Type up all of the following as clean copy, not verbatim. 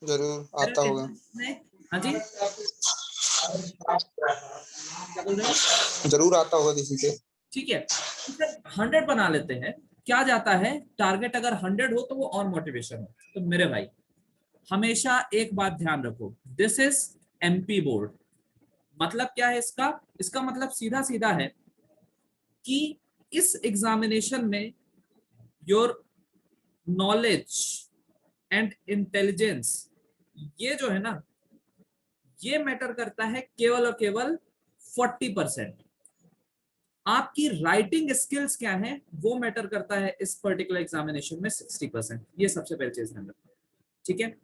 जरूर मेरे आता होगा। एग्जाम में, हाँ जी क्या बोल रहे हो? जरूर आता होगा किसी से। ठीक है, 100 बना लेते हैं। क्या जाता है, टारगेट अगर 100 हो तो वो और मोटिवेशन हो। तो मेरे भाई हमेशा एक बात ध्यान रखो, दिस इज एमपी बोर्ड। मतलब क्या है इसका, इसका मतलब सीधा सीधा है कि इस एग्जामिनेशन में योर नॉलेज एंड इंटेलिजेंस, ये जो है ना, ये मैटर करता है केवल और केवल 40%। आपकी राइटिंग स्किल्स क्या है वो मैटर करता है इस पर्टिकुलर एग्जामिनेशन में 60%। ये सबसे पहली चीज ध्यान रखो, ठीक है।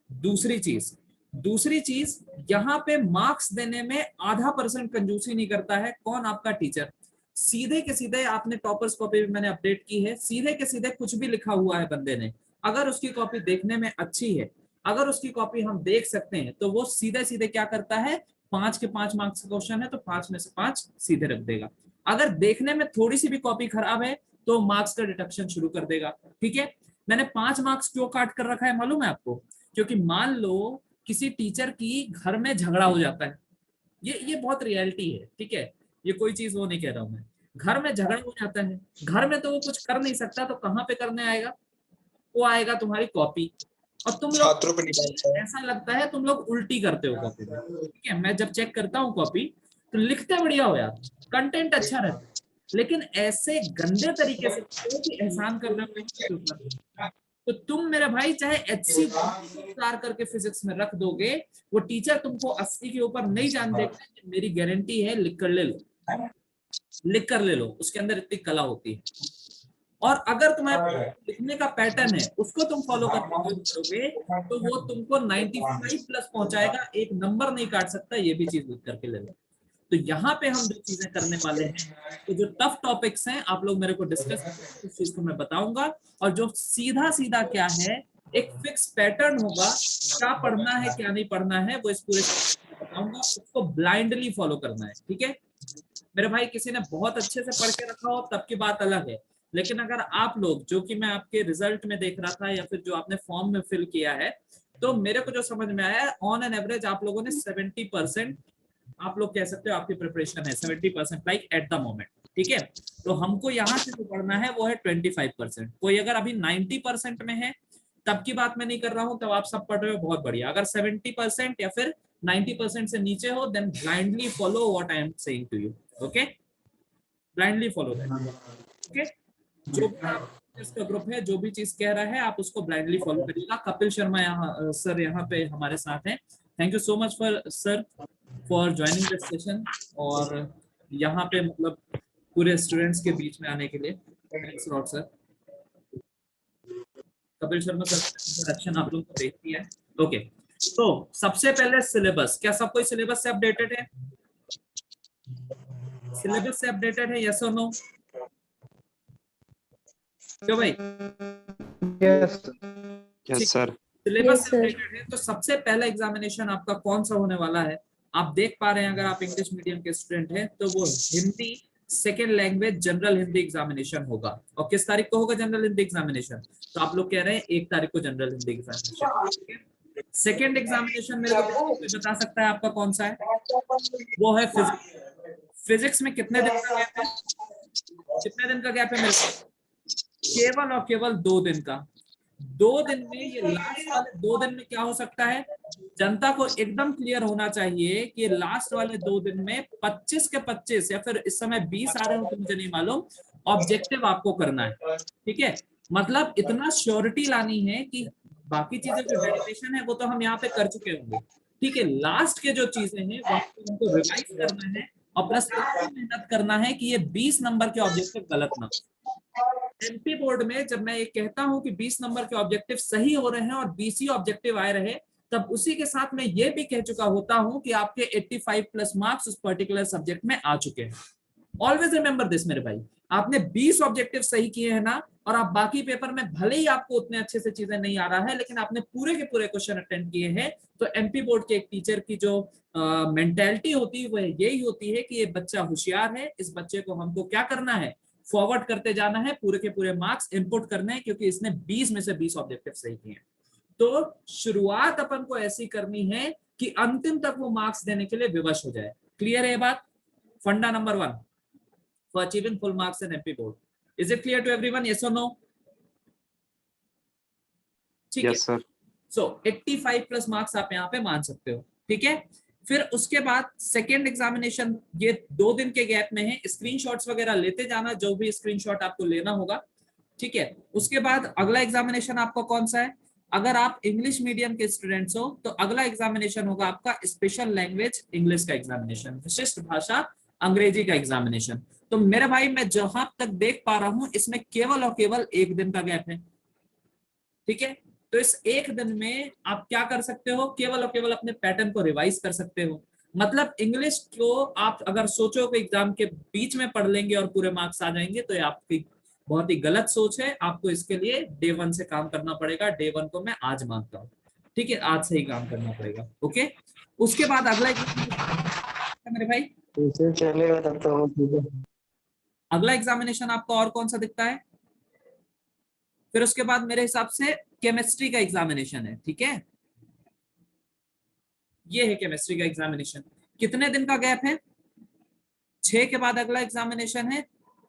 दूसरी चीज यहाँ पे मार्क्स देने में आधा परसेंट कंजूसी नहीं करता है। कौन? आपका टीचर। सीधे के सीधे, आपने टॉपर्स कॉपी भी मैंने अपडेट की है, सीधे के सीधे कुछ भी लिखा हुआ है बंदे ने, अगर उसकी कॉपी देखने में अच्छी है, अगर उसकी कॉपी हम देख सकते हैं, तो वो सीधे सीधे क्या करता है, 5 के 5 मार्क्स का क्वेश्चन है तो 5 में से 5 सीधे रख देगा। अगर देखने में थोड़ी सी भी कॉपी खराब है तो मार्क्स का डिडक्शन शुरू कर देगा। ठीक है, मैंने 5 मार्क्स क्यों काट कर रखा है मालूम है आपको? क्योंकि मान लो किसी टीचर की घर में झगड़ा हो जाता है, ये बहुत रियलिटी है, ठीक है, ये कोई चीज वो नहीं कह रहा हूं मैं। घर में झगड़ा हो जाता है, घर में तो वो कुछ कर नहीं सकता, तो कहाँ पे करने आएगा? वो आएगा तुम्हारी कॉपी। और तुम लोग, छात्रों पे निकालता है। ऐसा लगता है तुम लोग उल्टी करते हो कॉपी में, ठीक है। मैं जब चेक करता हूँ कॉपी तो लिखते बढ़िया हो यार, कंटेंट अच्छा रहता है, लेकिन ऐसे गंदे तरीके से कोई भी एहसान कर रहे हो उसके ऊपर, तो तुम मेरे भाई चाहे HC उतार करके फिजिक्स में रख दोगे, वो टीचर तुमको 80 के ऊपर नहीं जान देगा। मेरी गारंटी है, लिख कर ले लो, लिख कर ले लो, उसके अंदर इतनी कला होती है। और अगर तुम्हारे लिखने का पैटर्न है उसको तुम फॉलो करके करोगे, तो वो तुमको 95 प्लस पहुंचाएगा, एक नंबर नहीं काट सकता। ये भी चीज लिख करके ले लो। तो यहाँ पे हम दो चीजें करने वाले हैं। तो जो टफ टॉपिक्स हैं आप लोग मेरे को डिस्कस करें, उस चीज को मैं बताऊंगा। और जो सीधा सीधा क्या है, एक फिक्स पैटर्न होगा, क्या पढ़ना है क्या नहीं पढ़ना है, वो इस पूरे बताऊंगा। उसको ब्लाइंडली फॉलो करना है, ठीक है मेरे भाई। किसी ने बहुत अच्छे से पढ़ के रखा हो तब की बात अलग है, लेकिन अगर आप लोग, जो कि मैं आपके रिजल्ट में देख रहा था या फिर जो आपने फॉर्म में फिल किया है, तो मेरे को जो समझ में आया है, ऑन एन एवरेज आप लोगों ने 70%, आप लोग कह सकते हो आपकी प्रिपरेशन है 70% लाइक एट द मोमेंट, ठीक है। तो हमको यहाँ से जो पढ़ना है वो है 25%। कोई अगर अभी 90% में है, तब की बात मैं नहीं कर रहा हूँ, तब आप सब पढ़ रहे हो, बहुत बढ़िया। अगर 70% या फिर 90% से नीचे हो, then blindly follow what I am saying to you. Okay, blindly follow that. Okay, जो भी आप, इसका ग्रुप है जो भी चीज कह रहा है आप उसको ब्लाइंडली फॉलो करिएगा। कपिल शर्मा यहाँ सर यहाँ पे हमारे साथ हैं। Thank you so much for sir for joining this session, और यहाँ पे मतलब पूरे स्टूडेंट्स के बीच में आने के लिए thanks lot sir. Kapil Sharma sir introduction आप लोगों को देख दिया है। ओके, तो सबसे पहले सिलेबस, क्या सब कोई सिलेबस से अपडेटेड है? सिलेबस से अपडेटेड है, यस और नो? क्यों भाई? यस ठीक, सर। सिलेबस यस से सर। अपडेटेड है। तो सबसे पहला एग्जामिनेशन आपका कौन सा होने वाला है? आप देख पा रहे हैं, अगर आप इंग्लिश मीडियम के स्टूडेंट हैं तो वो Hindi second language general Hindi examination होगा। और किस तारीख को होगा जनरल हिंदी एग्जामिनेशन? तो आप लोग कह रहे हैं 1 तारीख को general Hindi examination. Second examination मेरे को कोई बता सकता है आपका कौन सा है? वो है फिजिक्स। फिजिक्स में कितने दिन का गैप है? कितने दिन का गैप है मेरे को? केवल और केवल 2 दिन का। 2 दिन में, ये लास्ट वाले 2 दिन में क्या हो सकता है, जनता को एकदम क्लियर होना चाहिए कि लास्ट वाले 2 दिन में 25 के 25 या फिर इस समय 20 आ रहे हो तो मुझे नहीं मालूम, ऑब्जेक्टिव आपको करना है। ठीक है, मतलब इतना श्योरिटी लानी है कि बाकी चीजें जो डेरिवेशन है वो तो हम यहाँ पे कर चुके होंगे, ठीक है। लास्ट के जो चीजें हैं वहां पे हमको रिवाइज करना है, और प्लस इतनी मेहनत करना है कि ये 20 नंबर के ऑब्जेक्टिव गलत ना हो। एमपी बोर्ड में जब मैं ये कहता हूं कि 20 नंबर के ऑब्जेक्टिव सही हो रहे हैं और 20 ही ऑब्जेक्टिव आए रहे, तब उसी के साथ मैं ये भी कह चुका होता हूं कि आपके 85 प्लस मार्क्स उस पर्टिकुलर सब्जेक्ट में आ चुके हैं। ऑलवेज रिमेंबर दिस मेरे भाई, आपने 20 ऑब्जेक्टिव सही किए हैं ना, और आप बाकी पेपर में भले ही आपको उतने अच्छे से चीजें नहीं आ रहा है, लेकिन आपने पूरे के पूरे क्वेश्चन अटेंड किए हैं, तो एमपी बोर्ड के एक टीचर की जो मेंटेलिटी होती है वो यही होती है कि ये बच्चा होशियार है, इस बच्चे को हमको क्या करना है, फॉरवर्ड करते जाना है, पूरे के पूरे मार्क्स इनपुट करने हैं, क्योंकि इसने 20 में से 20 ऑब्जेक्टिव सही किए हैं। तो शुरुआत अपन को ऐसी करनी है कि अंतिम तक वो मार्क्स देने के लिए विवश हो जाए। क्लियर है ये बात? Funda number 1 for achieving full marks in MP board. Is it clear to everyone? Yes और नो? ठीक है। Yes sir. So 85 plus marks आप यहाँ पे मान सकते हो। ठीक है, फिर उसके बाद सेकेंड एग्जामिनेशन ये 2 दिन के गैप में है। स्क्रीनशॉट्स वगैरह लेते जाना, जो भी स्क्रीनशॉट आपको लेना होगा। ठीक है, उसके बाद अगला एग्जामिनेशन आपका कौन सा है? अगर आप इंग्लिश मीडियम के स्टूडेंट्स हो तो अगला एग्जामिनेशन होगा आपका स्पेशल लैंग्वेज इंग्लिश का एग्जामिनेशन, विशिष्ट भाषा अंग्रेजी का एग्जामिनेशन। तो मेरे भाई मैं जहां तक देख पा रहा हूं इसमें केवल और केवल 1 दिन का गैप है। ठीक है, तो इस 1 दिन में आप क्या कर सकते हो? केवल और केवल अपने पैटर्न को रिवाइज कर सकते हो। मतलब इंग्लिश को आप अगर सोचो कि एग्जाम के बीच में पढ़ लेंगे और पूरे मार्क्स आ जाएंगे, तो ये आपकी बहुत ही गलत सोच है। आपको इसके लिए डे 1 से काम करना पड़ेगा। डे 1 को मैं आज मानता हूँ। ठीक है, आज से ही काम करना पड़ेगा। ओके, उसके बाद अगला मेरे भाई चलेगा तब तो ठीक है। अगला एग्जामिनेशन आपका और कौन सा दिखता है? फिर उसके बाद मेरे हिसाब से केमिस्ट्री का एग्जामिनेशन है। ठीक है, ये है केमिस्ट्री का एग्जामिनेशन। कितने दिन का गैप है? 6 के बाद अगला एग्जामिनेशन है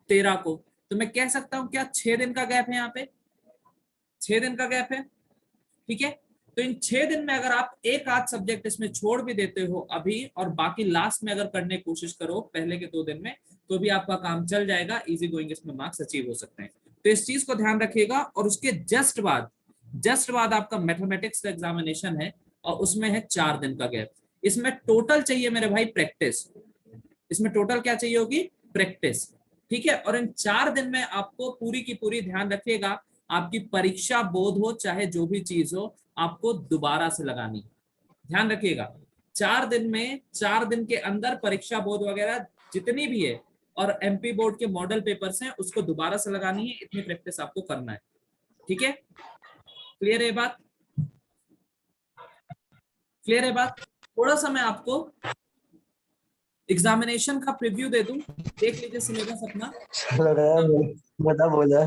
13 को। तो मैं कह सकता हूं क्या 6 दिन का गैप है? यहाँ पे 6 दिन का गैप है। ठीक है, तो इन 6 दिन में अगर आप एक आध सब्जेक्ट इसमें छोड़ भी देते हो अभी और बाकी लास्ट में अगर करने की कोशिश करो पहले के 2 दिन में, तो भी आपका काम चल जाएगा। इजी गोइंग इसमें मार्क्स अचीव हो सकते हैं। तो इस चीज को ध्यान रखिएगा। और उसके जस्ट बाद आपका मैथमेटिक्स का एग्जामिनेशन है और उसमें है 4 दिन का गैप। इसमें टोटल चाहिए मेरे भाई प्रैक्टिस। इसमें टोटल क्या चाहिए होगी? प्रैक्टिस। ठीक है, और इन 4 दिन में आपको पूरी की पूरी ध्यान रखिएगा, आपकी परीक्षा बोध हो चाहे जो भी चीज हो, आपको दोबारा से लगानी। ध्यान रखिएगा 4 दिन में, 4 दिन के अंदर परीक्षा बोध वगैरह जितनी भी है और एमपी बोर्ड के मॉडल पेपर्स हैं उसको दोबारा से लगानी है। इतनी प्रैक्टिस आपको करना है। ठीक है, क्लियर है बात? क्लियर है बात? थोड़ा सा मैं आपको एग्जामिनेशन का प्रीव्यू दे दूं, देख लीजिए सिलेबस अपना। लग रहा है बता बोला।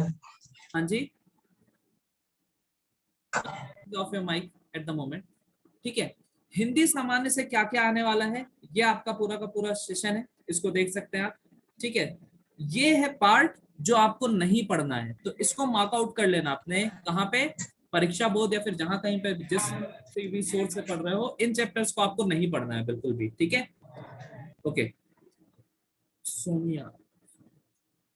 हाँ जी, off your mic at the moment. ठीक है, हिंदी सामान्य से क्या क्या आने वाला है ये आपका पूरा का पूरा सेशन है, इसको देख सकते हैं आप। ठीक है, ये है पार्ट जो आपको नहीं पढ़ना है, तो इसको मार्कआउट कर लेना आपने। कहाँ पे? परीक्षा बोर्ड या फिर जहां कहीं पे जिस भी सोर्स से पढ़ रहे हो, इन चैप्टर्स को आपको नहीं पढ़ना है बिल्कुल भी। ठीक है, ओके सोनिया।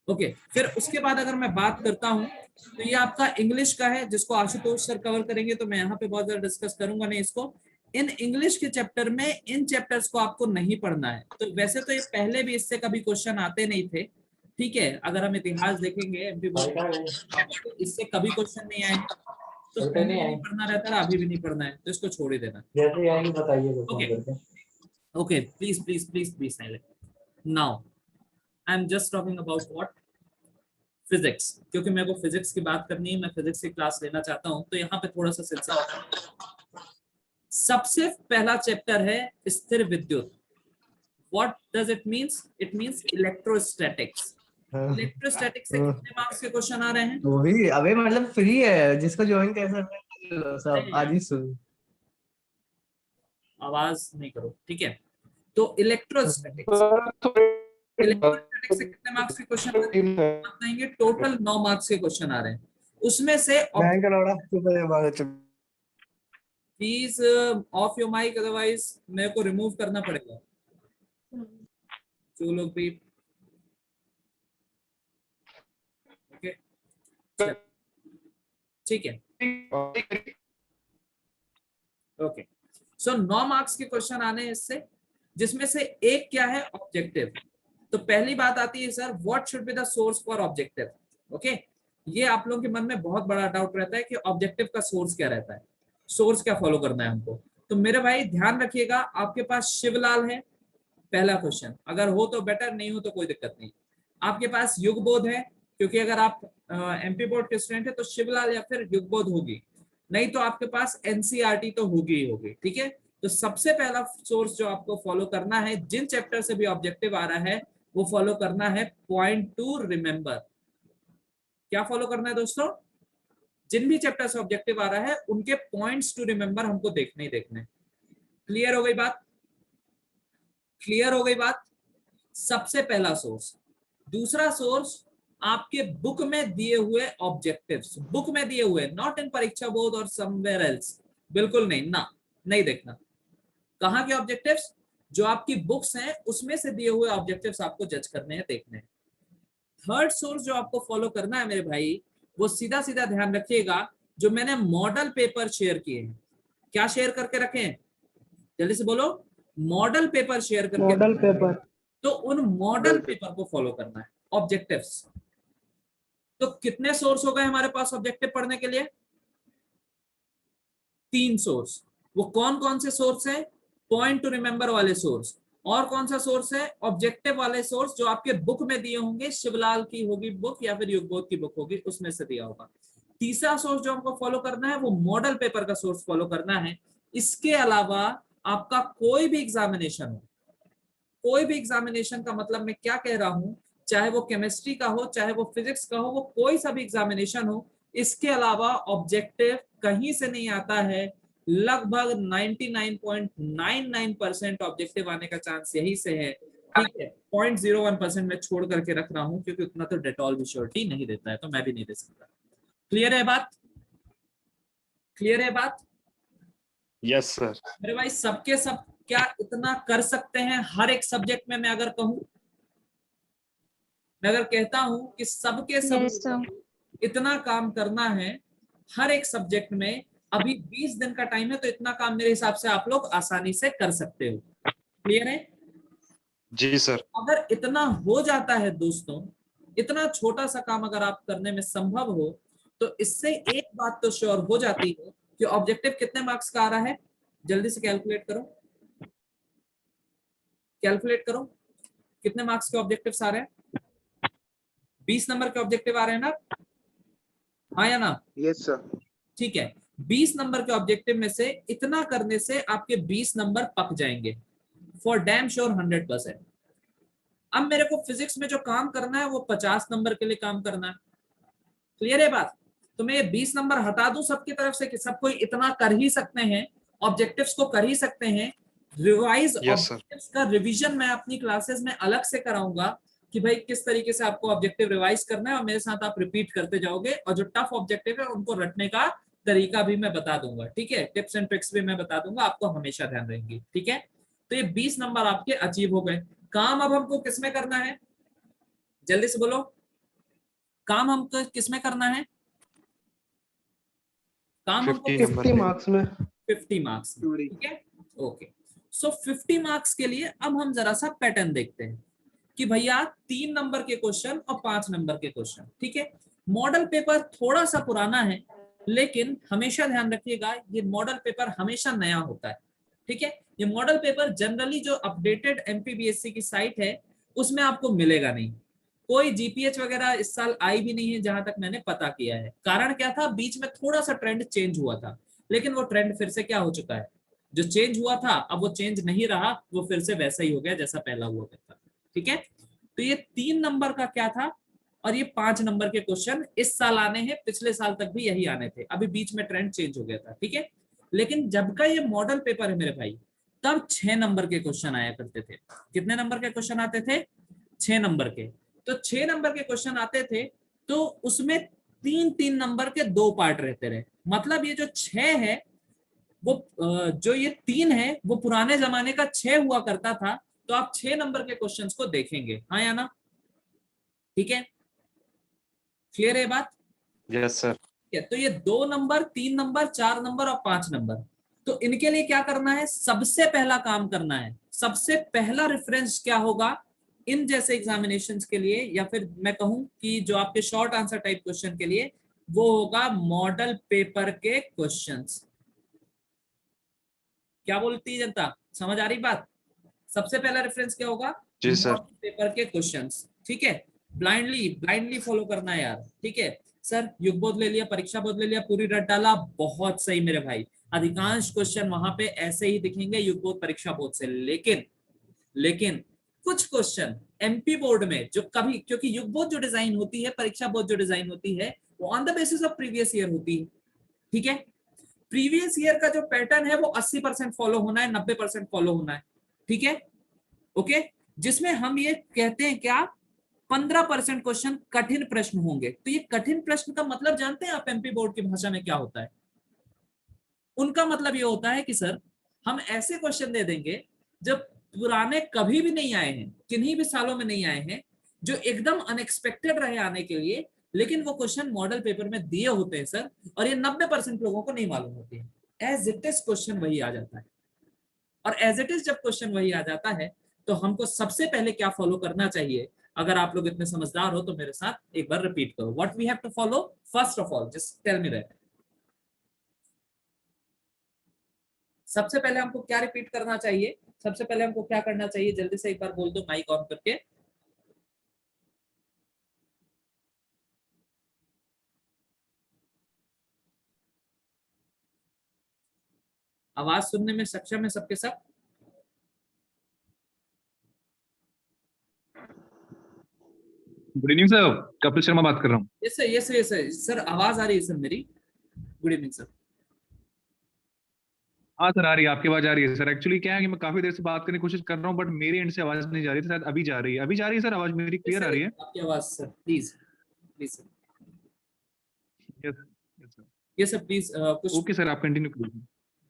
ओके, फिर उसके बाद अगर मैं बात करता हूं तो ये आपका इंग्लिश का है जिसको आशुतोष सर कवर करेंगे, तो मैं यहाँ पे बहुत ज्यादा डिस्कस करूंगा नहीं इसको। इन इंग्लिश के चैप्टर में इन चैप्टर्स को आपको नहीं पढ़ना है। तो वैसे तो ये पहले भी इससे कभी क्वेश्चन आते नहीं थे। ठीक है, अगर हम इतिहास देखेंगे एमपी बोर्ड तो इससे कभी क्वेश्चन नहीं आए। तो पहले भी नहीं पढ़ना रहता है, अभी भी नहीं पढ़ना है, तो इसको छोड़ ही देना। जैसे आएंगे बताइए okay okay, please please please please silent now. I am just talking about what? Physics, क्योंकि मेरे को फिजिक्स की बात करनी है, मैं फिजिक्स की क्लास लेना चाहता हूं। तो यहाँ पे थोड़ा सा सिलसिला। सबसे पहला चैप्टर है स्थिर विद्युत। What does it means? It means electrostatics. Electrostatics से कितने मार्क्स के क्वेश्चन आ रहे हैं? वो भी अबे मतलब फ्री है, जिसको ज्वाइन कर सकते हैं सब आज ही सुन। आवाज नहीं करो। ठीक है, तो इलेक्ट्रोस्टैटिक्स से कितने मार्क्स के क्वेश्चन आएंगे? टोटल 9 मार्क्स के क्वेश्चन आ रहे हैं। उसमें से please off your mic, otherwise मेरे को रिमूव करना पड़ेगा। जो लोग भी ओके, ठीक है, ओके। सो 9 मार्क्स के क्वेश्चन आने हैं इससे, जिसमें से एक क्या है? ऑब्जेक्टिव। तो पहली बात आती है sir, what should be the source for objective? Okay, ये आप लोगों के मन में बहुत बड़ा डाउट रहता है कि ऑब्जेक्टिव का सोर्स क्या रहता है, सोर्स क्या फॉलो करना है हमको। तो मेरे भाई ध्यान रखिएगा, आपके पास शिवलाल है, पहला क्वेश्चन। अगर हो तो बेटर, नहीं हो तो कोई दिक्कत नहीं। आपके पास युग बोध है, क्योंकि अगर आप एमपी बोर्ड के स्टूडेंट है तो शिवलाल या फिर युग बोध होगी, नहीं तो आपके पास एनसीईआरटी तो होगी ही होगी। ठीक है, तो सबसे पहला सोर्स जो आपको फॉलो करना है, जिन चैप्टर से भी ऑब्जेक्टिव आ रहा है वो फॉलो करना है, पॉइंट टू रिमेंबर। क्या फॉलो करना है दोस्तों? जिन भी चैप्टर से ऑब्जेक्टिव आ रहा है उनके पॉइंट्स टू रिमेंबर हमको देखने ही देखने। क्लियर हो गई बात? क्लियर हो गई बात? सबसे पहला सोर्स। दूसरा सोर्स आपके बुक में दिए हुए ऑब्जेक्टिव्स, बुक में दिए हुए, नॉट इन परीक्षा बोर्ड और समवेयर एल्स, बिल्कुल नहीं ना, नहीं देखना। कहाँ के ऑब्जेक्टिव्स? जो आपकी बुक्स हैं उसमें से दिए हुए ऑब्जेक्टिव्स आपको जज करने हैं, देखने हैं। थर्ड सोर्स जो आपको फॉलो करना है मेरे भाई, वो सीधा सीधा ध्यान रखिएगा, जो मैंने मॉडल पेपर शेयर किए हैं। क्या शेयर करके रखे हैं? जल्दी से बोलो। मॉडल पेपर शेयर करके मॉडल पेपर। तो उन मॉडल पेपर को फॉलो करना है, ऑब्जेक्टिव्स। तो कितने सोर्स हो गए हमारे पास ऑब्जेक्टिव पढ़ने के लिए? 3 सोर्स। वो कौन कौन से सोर्स है? पॉइंट टू रिमेंबर वाले सोर्स। और कौन सा सोर्स है? ऑब्जेक्टिव वाले सोर्स, जो आपके बुक में दिए होंगे, शिवलाल की होगी बुक या फिर युगबोध की बुक होगी, उसमें से दिया होगा। तीसरा सोर्स जो हमको फॉलो करना है वो मॉडल पेपर का सोर्स फॉलो करना है। इसके अलावा आपका कोई भी एग्जामिनेशन हो, कोई भी एग्जामिनेशन का मतलब मैं क्या कह रहा हूं, चाहे वो केमिस्ट्री का हो, चाहे वो फिजिक्स का हो, वो कोई सा भी एग्जामिनेशन हो, इसके अलावा ऑब्जेक्टिव कहीं से नहीं आता है। लगभग 99.99% ऑब्जेक्टिव आने का चांस यही से है। ठीक है, 0.01% मैं छोड़ करके रख रहा हूं, क्योंकि उतना तो डेटॉल भी श्योरिटी नहीं देता है, तो मैं भी नहीं दे सकता। क्लियर है बात? क्लियर है बात? Yes sir. मेरे भाई सबके सब क्या इतना कर सकते हैं हर एक सब्जेक्ट में? मैं अगर कहूं, मैं अगर कहता हूं कि सबके सब इतना काम करना है हर एक सब्जेक्ट में, अभी 20 दिन का टाइम है, तो इतना काम मेरे हिसाब से आप लोग आसानी से कर सकते हो। क्लियर है? जी सर। अगर इतना हो जाता है दोस्तों, इतना छोटा सा काम अगर आप करने में संभव हो, तो इससे एक बात तो श्योर हो जाती है कि ऑब्जेक्टिव कितने मार्क्स का आ रहा है। जल्दी से कैलकुलेट करो, कैलकुलेट करो, कितने मार्क्स के ऑब्जेक्टिव्स आ रहे हैं? 20 नंबर के ऑब्जेक्टिव आ रहे हैं ना? हाँ या ना? Yes sir. ठीक है, 20 नंबर के ऑब्जेक्टिव में से इतना करने से आपके 20 नंबर पक जाएंगे फॉर डैम श्योर 100%। अब मेरे को फिजिक्स में जो काम करना है वो 50 नंबर के लिए काम करना है। क्लियर है बात? तो मैं ये 20 नंबर हटा दूं सबकी तरफ से कि सब कोई इतना कर ही सकते हैं, ऑब्जेक्टिव्स को कर ही सकते हैं। Revise yes sir. ऑब्जेक्टिव्स का रिवीजन मैं अपनी क्लासेस में अलग से कराऊंगा कि भाई किस तरीके से आपको ऑब्जेक्टिव रिवाइज करना है, और मेरे साथ आप रिपीट करते जाओगे, और जो टफ ऑब्जेक्टिव है उनको रटने का तरीका भी मैं बता दूंगा। ठीक है, टिप्स एंड ट्रिक्स भी मैं बता दूंगा, आपको हमेशा ध्यान रहेंगी। ठीक है, तो ये 20 नंबर आपके अचीव हो गए। काम अब हमको किसमें करना है? जल्दी से बोलो, काम हमको किसमें करना है? काम हमको 50 मार्क्स में। 50 मार्क्स। ठीक है, ओके। सो 50 मार्क्स के लिए अब हम जरा सा पैटर्न देखते हैं कि भैया 3 नंबर के क्वेश्चन और 5 नंबर के क्वेश्चन। ठीक है, मॉडल पेपर थोड़ा सा पुराना है, लेकिन हमेशा ध्यान रखिएगा ये मॉडल पेपर हमेशा नया होता है। ठीक है, ये मॉडल पेपर जनरली जो अपडेटेड एमपीबीएससी की साइट है उसमें आपको मिलेगा नहीं। कोई जीपीएच वगैरह इस साल आई भी नहीं है जहां तक मैंने पता किया है। कारण क्या था? बीच में थोड़ा सा ट्रेंड चेंज हुआ था, लेकिन वो ट्रेंड फिर से क्या हो चुका है, जो चेंज हुआ था अब वो चेंज नहीं रहा, वो फिर से वैसा ही हो गया जैसा पहला हुआ था। ठीक है, तो ये 3 नंबर का क्या था, और ये 5 नंबर के क्वेश्चन इस साल आने हैं, पिछले साल तक भी यही आने थे, अभी बीच में ट्रेंड चेंज हो गया था। ठीक है, लेकिन जब का ये मॉडल पेपर है मेरे भाई, तब 6 नंबर के क्वेश्चन आया करते थे। कितने नंबर के क्वेश्चन आते थे? 6 नंबर के। तो 6 नंबर के क्वेश्चन आते थे, तो उसमें 3-3 नंबर के 2 पार्ट रहते रहे। मतलब ये जो 6 है वो जो ये 3 है वो पुराने जमाने का 6 हुआ करता था। तो आप 6 नंबर के क्वेश्चंस को देखेंगे, हाँ या ना? ठीक है, क्लियर है बात? Yes sir. तो ये 2 नंबर, 3 नंबर, 4 नंबर और 5 नंबर, तो इनके लिए क्या करना है? सबसे पहला काम करना है, सबसे पहला रेफरेंस क्या होगा इन जैसे एग्जामिनेशंस के लिए, या फिर मैं कहूं कि जो आपके शॉर्ट आंसर टाइप क्वेश्चन के लिए, वो होगा मॉडल पेपर के क्वेश्चंस। क्या बोलती है जनता, समझ आ रही बात? सबसे पहला रेफरेंस क्या होगा? जी सर। मॉडल पेपर के क्वेश्चंस। ठीक है, ब्लाइंडली फॉलो करना है यार। ठीक है सर, युगबोध ले लिया, परीक्षा बोध ले लिया, पूरी रट डाला, बहुत सही मेरे भाई। अधिकांश क्वेश्चन वहां पे ऐसे ही दिखेंगे युगबोध परीक्षा बोध से, लेकिन कुछ क्वेश्चन एमपी बोर्ड में जो कभी, क्योंकि युगबोध जो डिजाइन होती है, परीक्षा बोर्ड जो डिजाइन होती है, वो on the basis of previous year होती है, ठीक है। प्रीवियस ईयर का जो पैटर्न है वो 80% फॉलो होना है, 90% फॉलो होना है, ठीक है, ओके। जिसमें हम ये कहते हैं क्या, 15% क्वेश्चन कठिन प्रश्न होंगे। तो ये कठिन प्रश्न का मतलब जानते हैं आप एमपी बोर्ड की भाषा में क्या होता है? उनका मतलब ये होता है कि सर हम ऐसे क्वेश्चन दे देंगे जब पुराने कभी भी नहीं आए हैं, किन्हीं भी सालों में नहीं आए हैं, जो एकदम अनएक्सपेक्टेड रहे आने के लिए, लेकिन वो क्वेश्चन मॉडल पेपर में दिए होते हैं सर, और ये 90% लोगों को नहीं मालूम होती है। एज इट इज क्वेश्चन वही आ जाता है, और एज इट इज जब क्वेश्चन वही आ जाता है तो हमको सबसे पहले क्या फॉलो करना चाहिए? अगर आप लोग इतने समझदार हो तो मेरे साथ एक बार रिपीट करो, what we have to follow first of all, just tell me that. सबसे पहले हमको क्या रिपीट करना चाहिए? सबसे पहले हमको क्या करना चाहिए? जल्दी से एक बार बोल दो माइक ऑन करके। आवाज सुनने में सक्षम है सबके सब? Good evening sir, Kapil Sharma बात कर रहा हूँ। Yes sir, yes yes sir, आवाज आ रही है सर मेरी? Good evening sir. हाँ सर, आ रही है, आपकी आवाज आ रही है सर। एक्चुअली क्या है कि मैं काफी देर से बात करने की कोशिश कर रहा हूँ, बट मेरे एंड से आवाज नहीं जा रही थी। शायद अभी जा रही है, अभी जा रही है सर, आवाज मेरी क्लियर आ रही है? आपकी आवाज sir, please please sir. Yes yes sir. Yes sir please, कुछ ओके सर, आप कंटिन्यू करिए।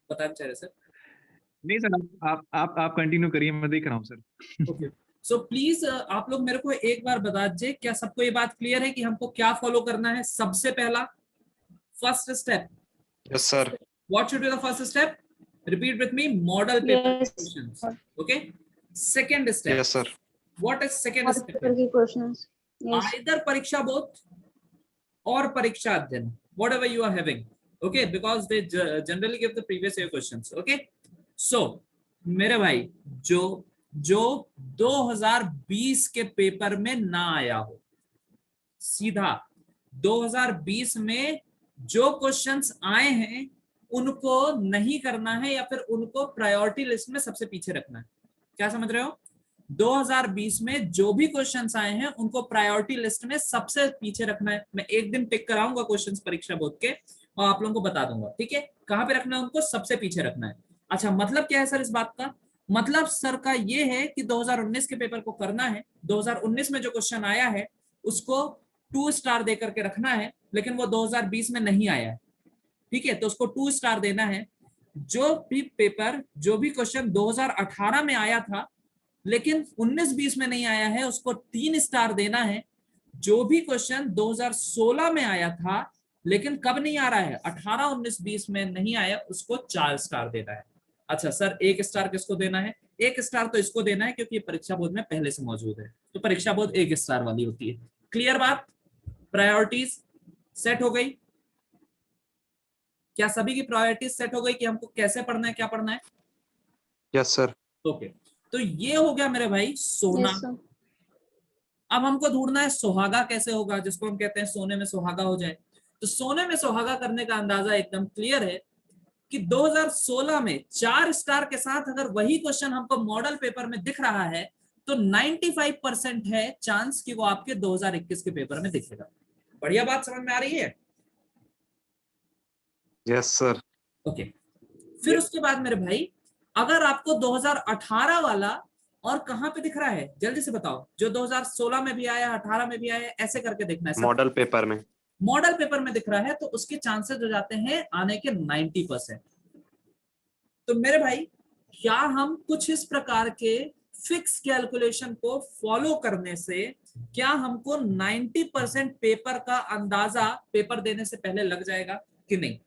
बताना चाह रहे सर? नहीं सर, आप कंटिन्यू करिए, मैं देख रहा हूँ सर। ओके, सो प्लीज आप लोग मेरे को एक बार बता दीजिए, क्या सबको ये बात क्लियर है कि हमको क्या फॉलो करना है? सबसे पहला first step, Yes, sir. What should be the first step? Repeat with me, model paper Yes. Questions, okay. Second step, Yes, sir. What is second Model step? paper की questions. Yes. आइदर परीक्षा बोध और परीक्षा अध्ययन, whatever you are having, okay, because they generally give the previous year questions, okay. So मेरे भाई, जो 2020 के पेपर में ना आया हो, सीधा 2020 में जो क्वेश्चंस आए हैं उनको नहीं करना है, या फिर उनको प्रायोरिटी लिस्ट में सबसे पीछे रखना है। क्या समझ रहे हो? 2020 में जो भी क्वेश्चंस आए हैं उनको प्रायोरिटी लिस्ट में सबसे पीछे रखना है। मैं एक दिन पिक कराऊंगा क्वेश्चंस परीक्षा बोर्ड के, और आप लोगों को बता दूंगा, ठीक है, कहां पे रखना है उनको? सबसे पीछे रखना है। अच्छा, मतलब क्या है सर इस बात का? मतलब सर का ये है कि 2019 के पेपर को करना है, 2019 में जो क्वेश्चन आया है उसको 2 स्टार दे करके रखना है, लेकिन वो 2020 में नहीं आया है, ठीक है, तो उसको 2 स्टार देना है। जो भी पेपर, जो भी क्वेश्चन 2018 में आया था लेकिन 19-20 में नहीं आया है, उसको 3 स्टार देना है। जो भी क्वेश्चन 2016 में आया था लेकिन कब नहीं आ रहा है, 18, 19, 20 में नहीं आया, उसको 4 स्टार देना है। अच्छा सर, 1 स्टार किसको देना है? 1 स्टार तो इसको देना है क्योंकि ये परीक्षा बोर्ड में पहले से मौजूद है, तो परीक्षा बोर्ड 1 स्टार वाली होती है। क्लियर बात? प्रायोरिटीज सेट हो गई? क्या सभी की प्रायोरिटीज सेट हो गई कि हमको कैसे पढ़ना है, क्या पढ़ना है? Yes, sir. ओके, तो ये हो गया मेरे भाई सोना। Yes, sir. अब हमको ढूंढना है सुहागा कैसे होगा, जिसको हम कहते हैं सोने में सुहागा हो जाए। तो सोने में सुहागा करने का अंदाजा एकदम क्लियर है कि 2016 में 4 स्टार के साथ अगर वही क्वेश्चन हमको मॉडल पेपर में दिख रहा है तो 95% है चांस कि वो आपके 2021 के पेपर में दिखेगा। बढ़िया बात समझ में आ रही है? Yes, sir. ओके, फिर उसके बाद मेरे भाई, अगर आपको 2018 वाला और कहां पे दिख रहा है जल्दी से बताओ, जो 2016 में भी आया, 18 में भी आया, ऐसे करके देखना है। Model paper में. मॉडल पेपर में दिख रहा है तो उसके चांसेस हो जाते हैं आने के 90%। तो मेरे भाई, क्या हम कुछ इस प्रकार के फिक्स कैलकुलेशन को फॉलो करने से क्या हमको 90% पेपर का अंदाजा पेपर देने से पहले लग जाएगा कि नहीं?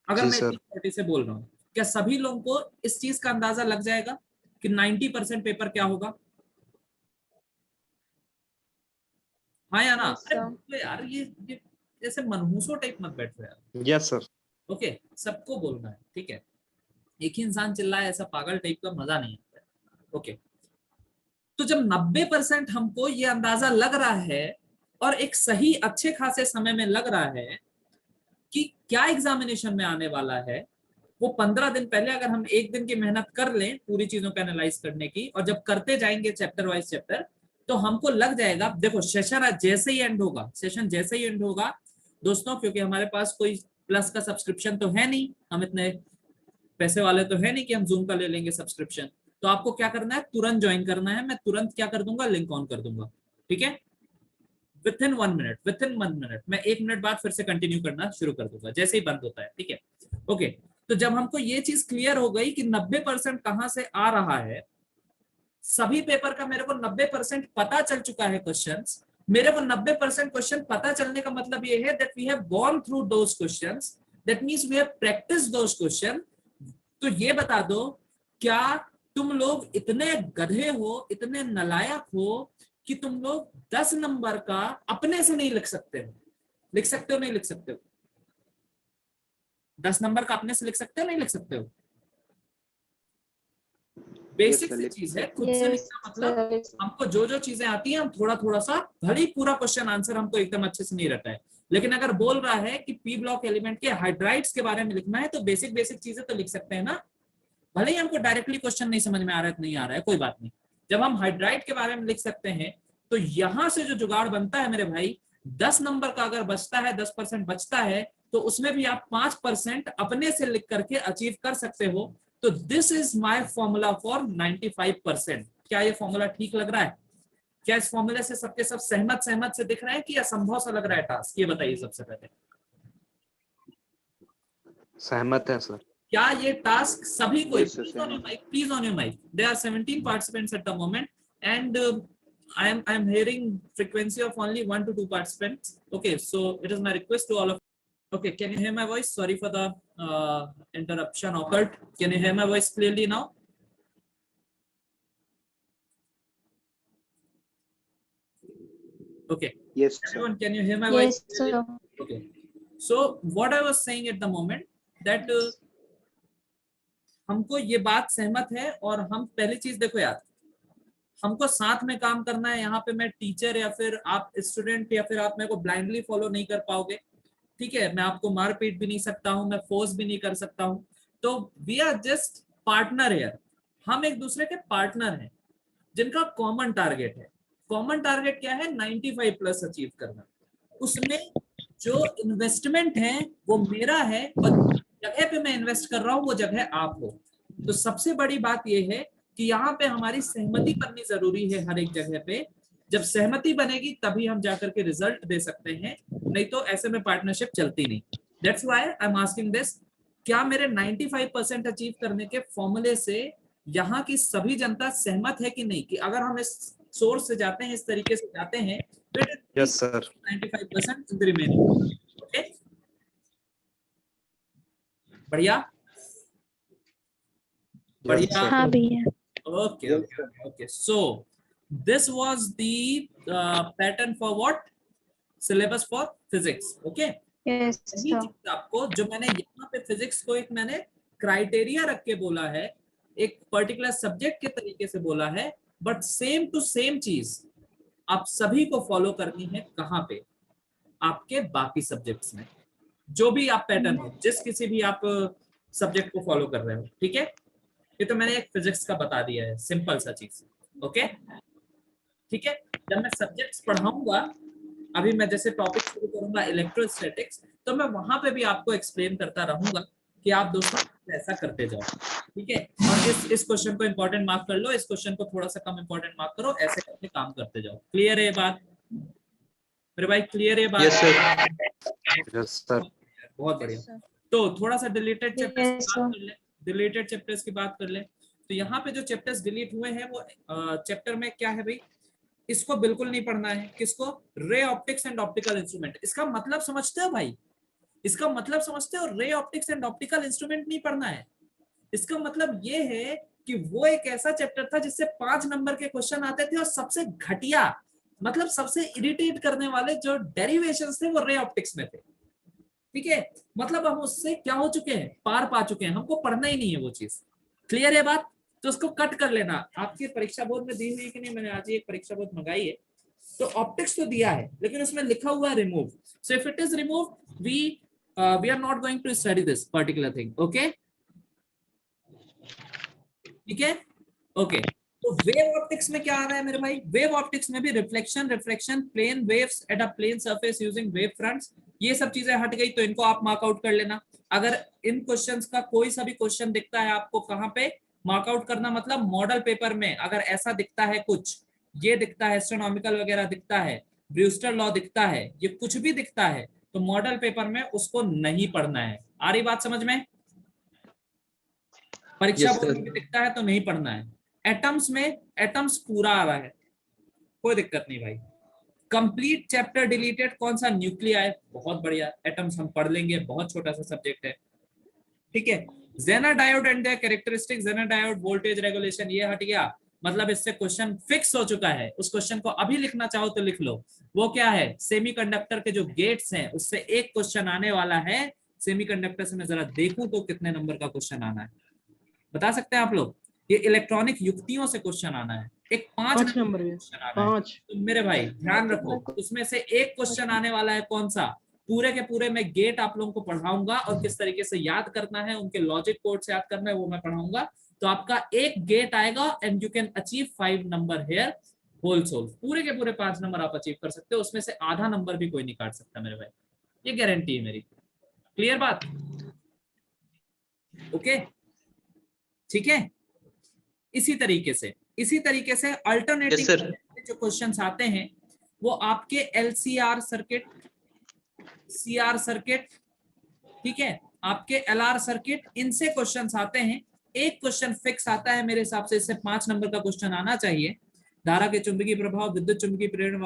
अगर जी मैं सर। 30 से बोल रहा हूँ, क्या सभी लोगों को इस चीज का अंदाजा लग जाएगा कि 90% पेपर क्या होगा? हाँ या ना? Yes, अरे sir. बोलो यार, ये जैसे मनहूसो टाइप मत बैठो यार। Yes, sir. ओके, सबको बोलना है, ठीक है, एक ही इंसान चिल्लाए ऐसा पागल टाइप का मजा नहीं आता है। ओके, तो जब 90% हमको ये अंदाजा लग रहा है और एक सही अच्छे खासे समय में लग रहा है कि क्या एग्जामिनेशन में आने वाला है, वो 15 दिन पहले अगर हम एक दिन की मेहनत कर लें पूरी चीजों को एनालाइज करने की, और जब करते जाएंगे चैप्टर वाइज चैप्टर, तो हमको लग जाएगा, देखो सेशन जैसे ही एंड होगा, सेशन जैसे ही एंड होगा दोस्तों, क्योंकि हमारे पास कोई प्लस का सब्सक्रिप्शन तो है नहीं, हम इतने पैसे वाले तो है नहीं कि हम जूम का ले लेंगे सब्सक्रिप्शन। तो आपको क्या करना है, तुरंत ज्वाइन करना है। मैं तुरंत क्या कर दूंगा, लिंक ऑन कर दूंगा, ठीक है। With in 1 minute, with in 1 minute, मैं 1 मिनट बाद फिर से कंटिन्यू करना शुरू कर दूंगा जैसे ही बंद होता है, ठीक है। ओके, तो जब हमको ये चीज क्लियर हो गई कि 90% कहां से आ रहा है, सभी पेपर का मेरे को 90% पता चल चुका है क्वेश्चंस, मेरे को 90% क्वेश्चन पता चलने का मतलब ये है that we have gone through those questions, that means we have practised those question. तो ये बता दो, क्या तुम लोग इतने गधे हो, इतने नालायक हो कि तुम लोग 10 नंबर का अपने से नहीं लिख सकते हो? लिख सकते हो, नहीं लिख सकते हो? 10 नंबर का अपने से लिख सकते हो, नहीं लिख सकते हो? बेसिक सी चीज है, खुद से लिखना मतलब हमको जो जो चीजें आती हैं हम थोड़ा थोड़ा सा, भले ही पूरा क्वेश्चन आंसर हमको एकदम अच्छे से नहीं रहता है, लेकिन अगर बोल रहा है कि पी ब्लॉक एलिमेंट के हाइड्राइड्स के बारे में लिखना है तो बेसिक बेसिक चीजें तो लिख सकते हैं ना। भले ही हमको डायरेक्टली क्वेश्चन नहीं समझ में आ रहा है तो नहीं आ रहा है, कोई बात नहीं। जब हम हाइड्राइड के बारे में लिख सकते हैं तो यहां से जो जुगाड़ बनता है मेरे भाई, 10 नंबर का अगर बचता है, 10% बचता है, तो उसमें भी आप 5% अपने से लिख करके अचीव कर सकते हो। तो this is my formula for 95%। क्या ये फॉर्मूला ठीक लग रहा है? क्या इस फॉर्मूले से सबके सब सहमत से दिख रहे हैं कि असंभव सा लग रहा है टास्क? ये बताइए सबसे पहले। सहमत है सर। क्या ये टास्क सभी को, please on your mic, there are 17 participants at the moment and I am hearing frequency of only 1 to 2 participants. Okay, so it is my request to all of. Okay, can you hear my voice? Sorry for the interruption occurred. Can you hear my voice clearly now? Okay. Yes, everyone, can you hear my Yes, voice? sir. Okay. So what I was saying at the moment that हमको ये बात सहमत है, और हम पहली चीज देखो यार, हमको साथ में काम करना है। यहाँ पे मैं टीचर या फिर आप स्टूडेंट या फिर आप मेरे को ब्लाइंडली फॉलो नहीं कर पाओगे, ठीक है। मैं आपको मार पीट भी नहीं सकता हूँ, मैं फोर्स भी नहीं कर सकता हूँ। तो we are just partner here, हम एक दूसरे के पार्टनर हैं जिनका कॉमन टारगेट है। कॉमन टारगेट क्या है? 95+ अचीव करना। उसमें जो इन्वेस्टमेंट है वो मेरा है, और जगह पे मैं इन्वेस्ट कर रहा हूँ वो जगह आप हो। तो सबसे बड़ी बात यह है कि यहाँ पे हमारी सहमति बननी जरूरी है हर एक जगह पे। जब सहमति बनेगी तभी हम जाकर के रिजल्ट दे सकते हैं, नहीं तो ऐसे में पार्टनरशिप चलती नहीं। That's why I am asking this, क्या मेरे 95% अचीव करने के फॉर्मूले से यहाँ की सभी जनता सहमत है कि नहीं, कि अगर हम इस सोर्स से जाते हैं, इस तरीके से जाते हैं, तो it is yes sir, 95% in the remaining. Okay, बढ़िया बढ़िया। हाँ भैया। Okay, okay, okay. So this was the pattern for what? Syllabus for physics. Okay. Yes, यही sir. चीज आपको, जो मैंने यहाँ पे फिजिक्स को एक मैंने क्राइटेरिया रख के बोला है, एक पर्टिकुलर सब्जेक्ट के तरीके से बोला है, बट सेम टू सेम चीज आप सभी को फॉलो करनी है। कहाँ पे? आपके बाकी सब्जेक्ट्स में, जो भी आप पैटर्न हो, जिस किसी भी आप सब्जेक्ट को फॉलो कर रहे हो, ठीक है। ये तो मैंने एक फिजिक्स का बता दिया है, सिंपल सा चीज। ओके, ठीक है। जब मैं सब्जेक्ट्स पढ़ाऊंगा, अभी मैं जैसे टॉपिक शुरू करूंगा इलेक्ट्रोस्टैटिक्स, तो मैं वहां पे भी आपको एक्सप्लेन करता रहूंगा कि आप दोस्तों ऐसा करते जाओ, ठीक है। और इस क्वेश्चन को इंपॉर्टेंट मार्क कर लो, इस क्वेश्चन को थोड़ा सा कम इंपॉर्टेंट मार्क करो, ऐसे करके काम करते जाओ। क्लियर है ये बात मेरे भाई? क्लियर है ये बात? Yes sir, yes sir. बहुत बढ़िया। तो थोड़ा सा डिलीटेड चैप्टर्स Yes, की बात sir. कर ले, डिलीटेड चैप्टर्स की बात कर ले। तो यहाँ पे जो चैप्टर्स डिलीट हुए हैं वो चैप्टर में क्या है भाई, इसको बिल्कुल नहीं पढ़ना है। किसको? Ray optics and optical instrument. इसका मतलब समझते हो भाई? इसका मतलब समझते हो? Ray optics and optical instrument नहीं पढ़ना है। इसका मतलब ये है कि वो एक ऐसा चैप्टर था जिससे 5 नंबर के क्वेश्चन आते थे, और सबसे घटिया, मतलब सबसे इरिटेट करने वाले जो डेरिवेशंस थे वो रे ऑप्टिक्स में थे, ठीक है। मतलब हम उससे क्या हो चुके हैं? पार पा चुके हैं, हमको पढ़ना ही नहीं है वो चीज। क्लियर है बात? तो उसको कट कर लेना। आपकी परीक्षा बोर्ड में दी हुई है कि नहीं? मैंने आज ही एक परीक्षा बोर्ड मंगाई है, तो ऑप्टिक्स तो दिया है, लेकिन उसमें लिखा हुआ है remove. So if it is remove, we are not going to study this particular thing. Okay, ठीक है। ओके, तो वेव ऑप्टिक्स में क्या आ रहा है मेरे भाई, वेव ऑप्टिक्स में भी reflection, refraction, plane waves at a plane surface using wave fronts, ये सब चीजें हट गई, तो इनको आप मार्कआउट कर लेना। अगर इन क्वेश्चंस का कोई सा भी क्वेश्चन दिखता है आपको, कहाँ पे मार्कआउट करना, मतलब मॉडल पेपर में अगर ऐसा दिखता है कुछ, ये दिखता है एस्ट्रोनॉमिकल वगैरह दिखता है, ब्रूस्टर लॉ दिखता है, ये कुछ भी दिखता है, तो मॉडल पेपर में उसको नहीं पढ़ना है। आ रही बात समझ में? परीक्षा Yes, बोर्ड sir. में भी दिखता है तो नहीं पढ़ना है। एटम्स में, एटम्स पूरा आ रहा है, कोई दिक्कत नहीं भाई। कंप्लीट चैप्टर डिलीटेड, कौन सा, न्यूक्लियाई, बहुत बढ़िया, एटम्स हम पढ़ लेंगे, बहुत छोटा सा सब्जेक्ट है, ठीक है। Zener diode and their characteristics, Zener diode voltage regulation, ये हट गया, मतलब इससे क्वेश्चन फिक्स हो चुका है। उस क्वेश्चन को अभी लिखना चाहो तो लिख लो। वो क्या है, सेमीकंडक्टर के जो गेट्स हैं उससे एक क्वेश्चन आने वाला है। सेमीकंडक्टर से मैं जरा देखूं तो कितने नंबर का क्वेश्चन आना है, बता सकते हैं आप लोग? ये इलेक्ट्रॉनिक युक्तियों से क्वेश्चन आना है, एक 5 नंबर का क्वेश्चन आना है। 5 तो मेरे भाई ध्यान रखो, उसमें से एक क्वेश्चन आने वाला है, कौन सा, पूरे के पूरे मैं गेट आप लोगों को पढ़ाऊंगा, और किस तरीके से याद करना है, उनके लॉजिक कोड से याद करना है, वो मैं पढ़ाऊंगा। तो आपका एक गेट आएगा and you can achieve 5 number here whole soul, पूरे के पूरे 5 नंबर आप अचीव कर सकते हो, उसमें से आधा नंबर भी कोई नहीं काट सकता मेरे भाई, ये गारंटी है मेरी। क्लियर बात? ओके, ठीक है। इसी तरीके से अल्टरनेटिंग Yes, sir. जो क्वेश्चंस आते हैं वो आपके एलसीआर सर्किट, सीआर सर्किट, ठीक है, आपके एलआर सर्किट, इनसे क्वेश्चंस आते हैं। एक क्वेश्चन फिक्स आता है मेरे हिसाब से, इससे 5 नंबर का क्वेश्चन आना चाहिए। धारा के चुंबकीय प्रभाव, विद्युत चुंबकीय प्रेरण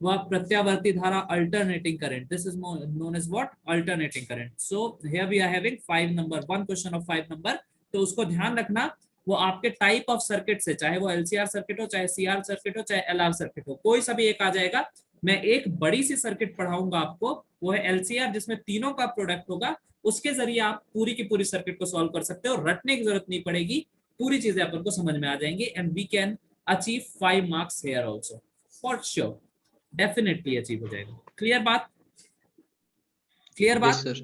व प्रत्यावर्ती धारा, alternating current, this is known as what, alternating current. So here we are having 5 number, 1 question of 5 number. तो उसको ध्यान रखना, वो आपके टाइप ऑफ सर्किट से, चाहे वो एलसीआर सर्किट हो, चाहे सीआर सर्किट हो, चाहे एलआर सर्किट हो, कोई सा भी एक आ जाएगा। मैं एक बड़ी सी सर्किट पढ़ाऊंगा आपको, वो है एलसीआर, जिसमें तीनों का प्रोडक्ट होगा, उसके जरिए आप पूरी की पूरी सर्किट को सॉल्व कर सकते हो, रटने की जरूरत नहीं पड़ेगी, पूरी चीजें अपन को समझ में आ जाएंगी, and we can achieve 5 marks here also, for sure, definitely achieve हो जाएगा। क्लियर बात? क्लियर बात? Yes, sir.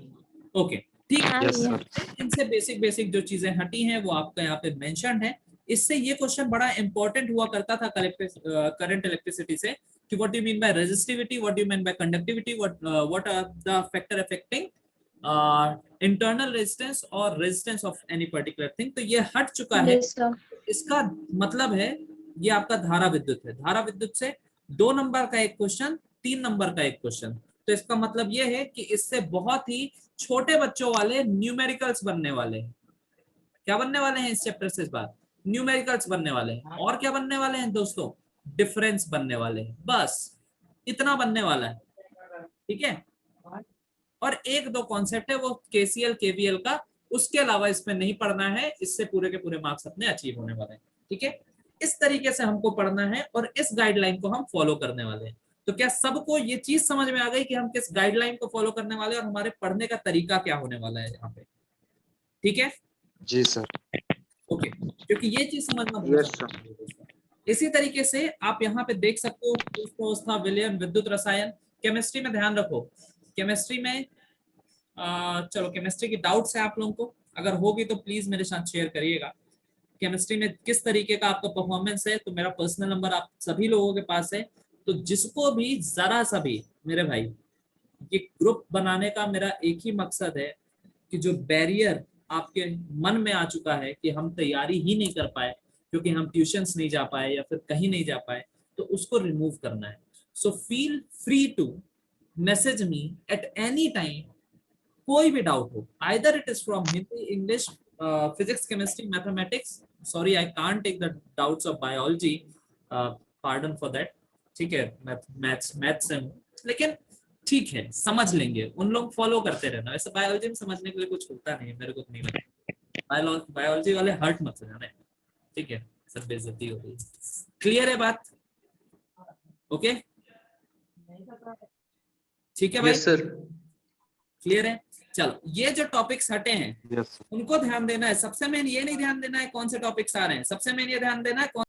ओके, ठीक है। Yes sir. इनसे बेसिक बेसिक जो चीजें हटी हैं वो आपका यहाँ पे मेंशन है। इससे ये क्वेश्चन बड़ा इंपॉर्टेंट हुआ करता था करंट इलेक्ट्रिसिटी से, कि what do you mean by resistivity, what do you mean by conductivity, what are the factor affecting internal resistance और resistance of any particular thing. तो ये हट चुका है। Yes, sir. इसका मतलब है ये आपका धारा विद्युत है, धारा विद्युत से 2 नंबर का एक क्वेश्चन, 3 नंबर का एक क्वेश्चन। तो इसका मतलब ये है कि इससे बहुत ही छोटे बच्चों वाले न्यूमेरिकल्स बनने वाले हैं। क्या बनने वाले हैं इस चैप्टर से? इस बार न्यूमेरिकल्स बनने वाले हैं। और क्या बनने वाले हैं दोस्तों? डिफरेंस बनने वाले हैं, बस इतना बनने वाला है, ठीक है। और 1-2 कॉन्सेप्ट है वो केसीएल केवीएल का, उसके अलावा इसमें नहीं पढ़ना है, इससे पूरे के पूरे मार्क्स अपने अचीव होने वाले हैं, ठीक है। इस तरीके से हमको पढ़ना है और इस गाइडलाइन को हम फॉलो करने वाले हैं। तो क्या सबको ये चीज समझ में आ गई कि हम किस गाइडलाइन को फॉलो करने वाले हैं और हमारे पढ़ने का तरीका क्या होने वाला है यहाँ पे? ठीक है, जी सर। ओके, क्योंकि ये चीज समझना बहुत यस जरूरी है दोस्तों। इसी तरीके से आप यहाँ पे देख सकते हो, अवस्था, विलयन, विद्युत रसायन, केमिस्ट्री में ध्यान रखो, केमिस्ट्री में चलो केमिस्ट्री की डाउट्स है आप लोगों को, अगर होगी तो प्लीज मेरे साथ शेयर करिएगा। केमिस्ट्री में किस तरीके का आपका परफॉर्मेंस है, तो मेरा पर्सनल नंबर आप सभी लोगों के पास है। तो जिसको भी जरा सा भी मेरे भाई, ये ग्रुप बनाने का मेरा एक ही मकसद है कि जो बैरियर आपके मन में आ चुका है कि हम तैयारी ही नहीं कर पाए क्योंकि हम ट्यूशंस नहीं जा पाए या फिर कहीं नहीं जा पाए, तो उसको रिमूव करना है। So feel free to message me at any time, कोई भी डाउट हो, either it is from Hindi, English, physics, chemistry, mathematics, sorry I can't take the doubts of biology, pardon for that, ठीक है, मैथ्स से हूं, लेकिन ठीक है समझ लेंगे, उन लोग फॉलो करते रहना। वैसे बायोलॉजी में समझने के लिए कुछ होता नहीं है, मेरे को नहीं लगता, बायोलॉजी वाले हर्ट मत जाना, ठीक है, सब बेइज्जती हो गई। क्लियर है बात? ओके, ठीक है भाई, Yes, sir. क्लियर है। चलो, ये जो टॉपिक्स हटे हैं यस सर। उनको ध्यान देना है। सबसे मेन ये नहीं ध्यान देना है कौन से टॉपिक्स आ रहे हैं, सबसे मेन ये ध्यान देना है कौन